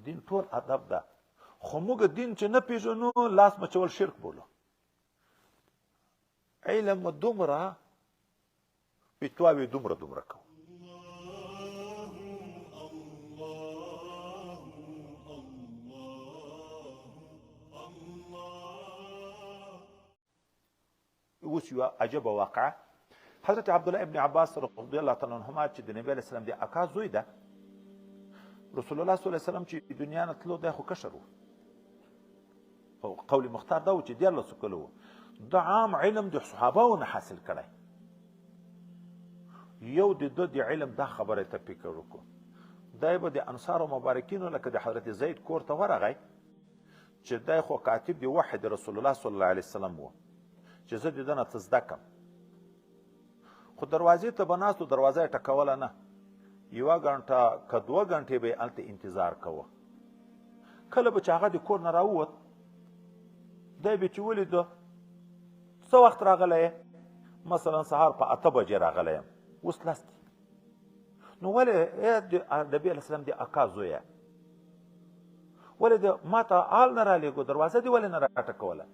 دین ټول ادب ده، خو موږ دین چې نه پیژنو لاس مچول شرک بولو. علم دومره پیتواوی دومره دومره کو. اوس یوه عجبه واقعه، حضرت عبدالله ابن عباس رضی الله تعالی عنهما چې د نبی علیه السلام د اکا زوی ده، رسول الله صلی الله علیه وسلم چې دنیا نه تلو دی خو کشر و، قول مختار دا و چې 14 کاله و. د عام علم د صحابهو نه حاصل کړی. یو د ده د علم دا خبره ته فکر وکړو، دی به د انصارو مبارکینو لکه د حضرت زید کور ته ورغی چې دی خو کاتب د وحی د رسول الله صلی الله علیه وسلم و چې زه د ده نه څه زده کړم. خو دروازې ته به ناست و، دروازه یې ټکوله نه. 1 ګنټه که 2 ګنټې به یې هلته انتظار کوه. کله به چې هغه د کور نه راووت، دی به چې ولیده څه وخت راغلی یې؟ مثلا سهار په 8 بجې راغلی یم، اوس 10 دي. نو ولې د نبي علیه السلام د اکا زویه ولې ما ته حال نه رالیږو، دروازه دې ولې نه راټکوله؟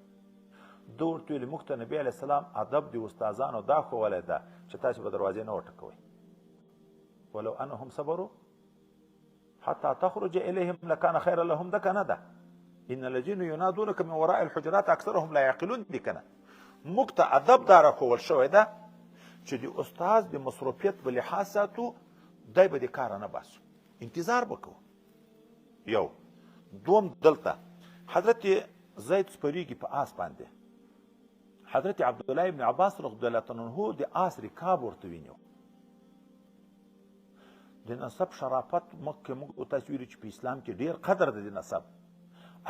ده ورته ویلي موږ ته نبي علیه السلام ادب د استادانو دا ښوولی ده چې تاسې به دروازې نه وټکوئ. ولو انهم صبروا حتى تخرج اليهم لكان خيرا لهم. ده کنه ده ان الذين ينادونك من وراء الحجرات اکثرهم لا يعقلون. دي کنه موږ ته ادب دا راښوول شوی ده چې د استاد د مصروفیت په لحاظ ساتو، دی به د کاره نه باسو، انتظار به کوو. یو دوم، دلته حضرت زید سپریږي په آس باندې، حضرت عبدالله ابن عباس رضی الله عنه د آس رکاب ورته وینیو. د نسب شرافت مخکې موږ تاسو ویلي چې په اسلام کې ډېر قدر ده د نسب.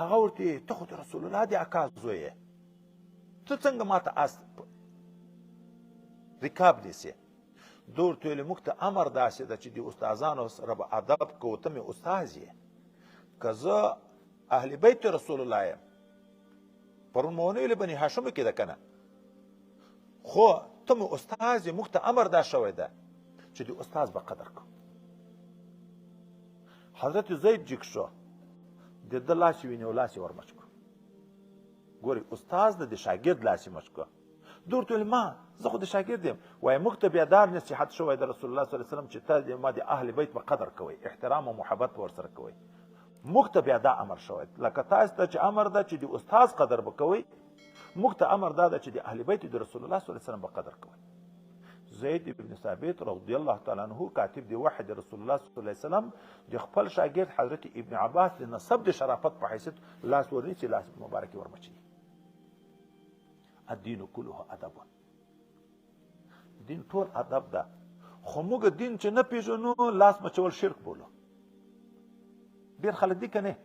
هغه ورته ته خو د رسول الله د اکا زوی یې، ته څنګه ماته آس رکاب نیسې؟ ده ورته ویلې موږ ته امر داسې ده چې د استادانو سره به ادب کوو، ته مې استاذ یې. که زه اهل بیت رسول الله یم، پرون مو ونه ویلې بني هاشمو کې ده که نه، خو ته مې استاذ یې، موږ ته امر دا شوی ده چې د استاذ به قدر کوو. حضرت زید جګ شو، د ده لاس یې ونیو، لاس یې ورمچ کړو. ګورئ استاذ د شاګرد لاس یې مچ کړو. ده ورته ویل ما زه خو د شاګرد یم، وایي موږ ته بیدار نصیحت شوی د رسول الله صلی الله علیه وسلم چې ته ما د اهل بیت په قدر کوئ، احترام او محبت ورسره کوئ. موږ ته بیا دا امر شوی، لکه تاسو ته چې امر ده چې د استاذ قدر به کوئ، موږ ته امر دا ده چې د اهل بیت د رسول الله صلی الله علیه وسلم به قدر کوئ. زید ابن ثابت رضی الله تعالی عنه کاتب د وحی د رسول الله صلی الله علیه وسلم د خپل شاګرد حضرت ابن عباس د نسب د شرافت په حیثیت لاس ورنیسي، لاس مبارک ورمچي. الدین کله ادب. دین ټول ادب ده، خو موږ دین چې نه پیژنو لاس مچول شرک بولو. ډېر خلک دي که نه؟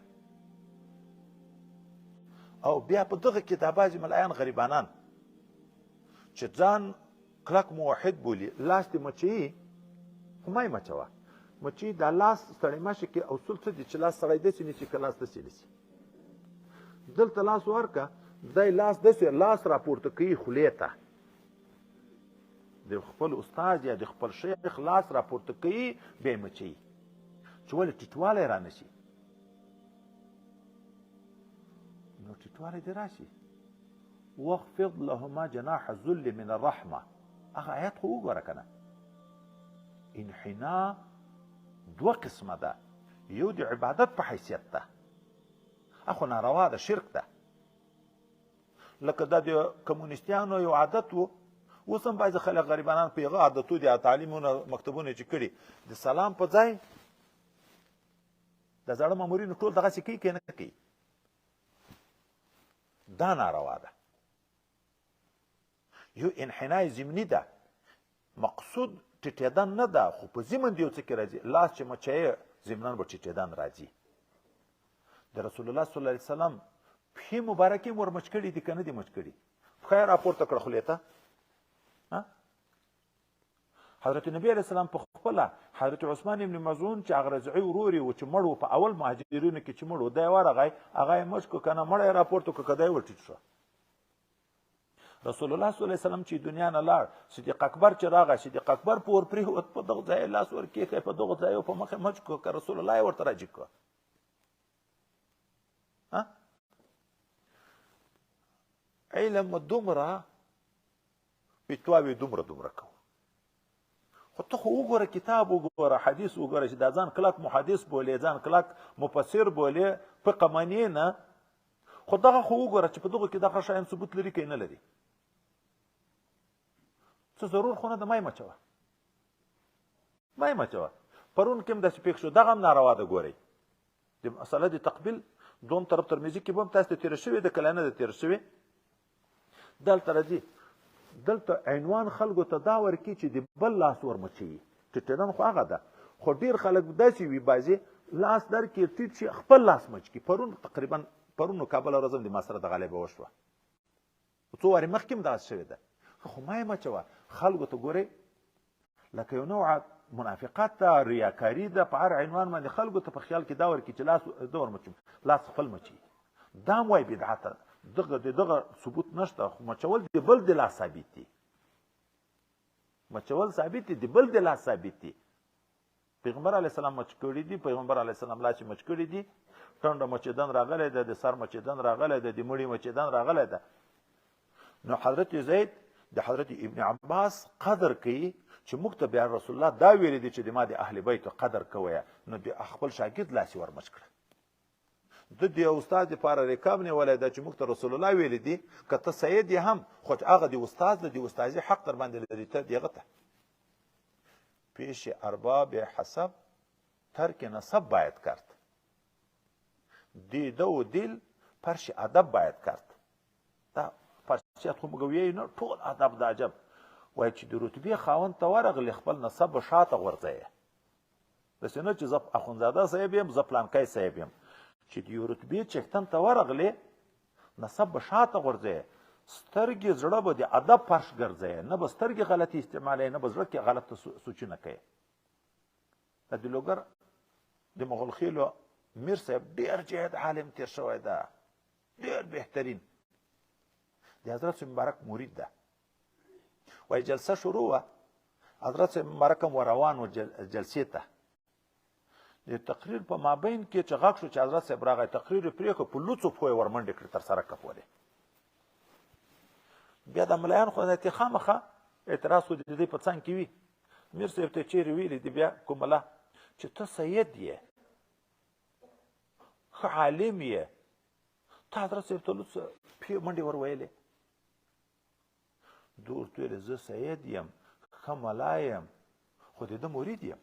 او بیا په دغه کې دا بعضې ملایان غریبانان چې ځان کلک موحد بولي، لاس دې مچوي خو مه یې مچوه. مچوي دا لاس سړی ماشي کې اصول څه دي چې لاس سړی داسې نیسي که لاس داسې نیسي. دلته لاس ورکه، دی لاس داسې لاس راپورته کوي خولې ته، د خپل استاد یا د خپل شیخ لاس راپورته کوي، بیا یې مچوي چې ولې ټیټوالی را نه شي. نو ټیټوالی دې راشي. واخفض لهما جناح الذل من الرحمه. هغه آیات خو وګوره که نه. انحنا 2 قسمه ده، یو د عبادت په حیثیت ده، اخو ناروا ده، شرک ده. لکه دا د کمونیستیانو یو عادت و، اوس هم بعضې خلک غریبانان په هغه عادتو دي، تعلیمونه مکتبونه چې کړي د سلام په ځای د زاړه مامورینو ټول دغسې کوي که نه کوي؟ دا ناروا ده. یو انحنای ضمني ده، مقصود ټیټېدن نه ده، خو په ضمن د یو څه کې راځي. لاس چې مچوي ضمناً به ټیټېدن راځي. د رسول الله صلی الله علیه وسلم پښې مبارکې ور مچ کړي دي که نه دي مچ کړي؟ پښه یې راپورته کړه خولې ته. حضرت نبی علیه السلام په خپله حضرت عثمان ابن مظعون چې هغه رضعي ورور یې و چې مړ و، په اول مهاجرینو کې چې مړ و، دی ورغی هغه یې مچ کړو که نه، مړی یې راپورته کړو که دی ورټیټ شو. رسول الله صلی الله علیه وسلم چې دنیا نه لاړ، صدیق اکبر چې راغی، صدیق اکبر په ور پرېوت، په دغه ځای لاس ورکېښی، په دغه ځای په مخ یې مچ کړو که رسول الله یې ورته راجګ کړو. علم دومره فتواوې دومره کوو. خو ته خو وګوره کتاب وګوره حدیث وګوره چې دا ځان کلک محدث بولې ځان کلک مفسر بولې فقه منې نه، خو دغه خو وګوره چې په دغه کې دغه شیان ثبوت لري که نه لري. څه ضرور خو نه ده مای مچوه پرون کې هم داسې پېښ شو، دغه هم ناروا ده. ګورئ د مسله د تقبیل دوم طرف ترمیزي کې به هم تاسو ته تېره شوې ده که لا نه ده تېره شوې. دلته راځي دلته عنوان خلکو ته دا ورکړي چې د بل لاس ورمچوي. ټیټېدن خو هغه ده، خو ډېر خلک داسې وي بعضې لاس درکړي ټیټ شي خپل لاس مچ کړي. پرون نو کابل ورځ هم د ما سره د غالبه وشوه، څو وارې مخکې هم داسې شوې ده. خو ما یې مچوه خلکو ته ګورئ لکه یو نوعه منافقت ده، ریاکاري ده. په هر عنوان باندې خلکو ته په خیال کې دا ورکړي چې لاس ده ورمچوم، لاس خپل مچي. دا هم وایي بدعت ده، دغه ثبوت نشته. خو مچول د بل د لاس ثابت دي، مچول ثابت دي، د بل د لاس ثابت دي. پیغمبر علیه السلام مچ کړي دي، پیغمبر علیه السلام لاس مچ کړي دي، ټنډه مچېدن راغلی ده، د سر مچېدن راغلی ده، د مړي مچېدن راغلی ده. نو حضرت زید د حضرت ابن عباس قدر کوي چې موږ ته بیا رسول الله دا ویلی دي چې د ما د اهل بیتو قدر کوی. نو د خپل شاګرد لاس یې ورمچ کړه. د استاد لپاره رکاب نیولی ده چې موږ ته رسول الله ویلی دي که ته سید یې هم، خو هغه د استاد د استازي حق در باندې لري. ته دغه ته پیش ارباب حسب ترک نسب باید کرد، دیده و دل پرش ادب باید کرد. دا پرشیت خو موږ ویایو نه، ټول ادب د عجب وایي چې د رتبې خاوند ته ورغلې خپل نسب به شاته غورځوې. داسې نه چې زه اخندزاده صاحب یم زه پلانکی صاحب یم، چې د یو رتبې چښتن ته ورغلې نسب به شاته غورځوې. سترګې زړه به د ادب فرش ګرځوې، نه به سترګې غلطې استعمالوې، نه به زړه کې غلط سوچونه کوې. د دلوګر د مغل خیلو میر صاحب ډېر جهد عالم تیر شوی ده، ډېر بهترین د حضرت صاحب مبارک مرید ده. وایي جلسه شروع وه، حضرت صاحب مبارک هم روان و جلسې ته. د تقریر په مابین کې چې غږ شو چې حضرت صاحب راغی، تقریر یې پرېښو، په لوڅو پښو یې ورمنډې کړې تر سره کپولې. بیا د ملایان خو ته خامخا اعتراض خو د دې په څنګ کې وي. میر صاحب ته چیرې ویلي دي بیا کوم ملا چې ته سید یې، ښه عالم یې، ته حضرت صاحب ته لوڅ منډې ور ویلې. ده ورته ویلې زه سید یم، ښه ملا یم، خو د ده مرید یم.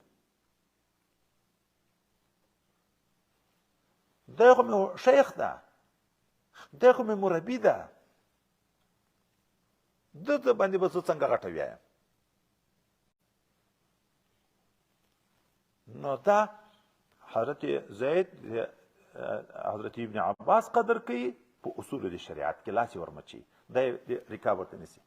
دی خو مې شیخ ده، دی خو مې مربي ده، ده ته باندې به زه څنګه غټه ویایم. نو دا حضرت زید حضرت ابن عباس قدر کوي په اصول د شریعت کې لاس یې ورمچي، دی رکاب ورته نیسي.